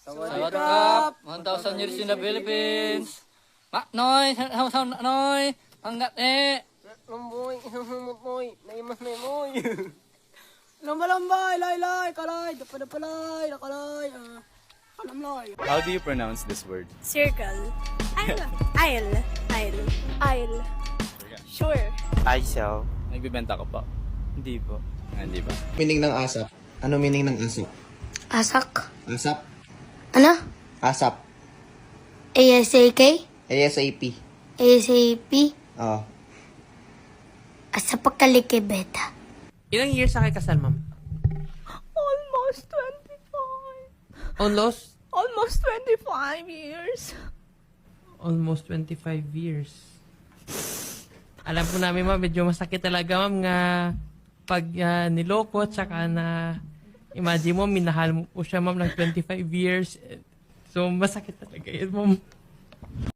Sawadikap! 1,000 years in the Philippines! Noy! Noy! Anggat Lamboy, humumot moy, naimas na moy. Lambay, lay, kalay, dapadapalay, nakalay, kalamlay. How do you pronounce this word? Circle. I'll. Sure. Aisel. Nagbibenta ka pa? Hindi po. Hindi ba? Meaning ng asap. Ano meaning ng asap? Asak. Asap? Ano? Asap. ASAK? ASAP. ASAP? Oh. Asapakalikibeta. Ilang years na kayo kasal, ma'am? Almost 25. Almost 25 years. Almost 25 years. Alam po namin, ma'am, medyo masakit talaga, ma'am, nga pag niloko at saka na imagine mo, minahal mo po siya, ma'am, ng 25 years. So, masakit talaga yun, ma'am.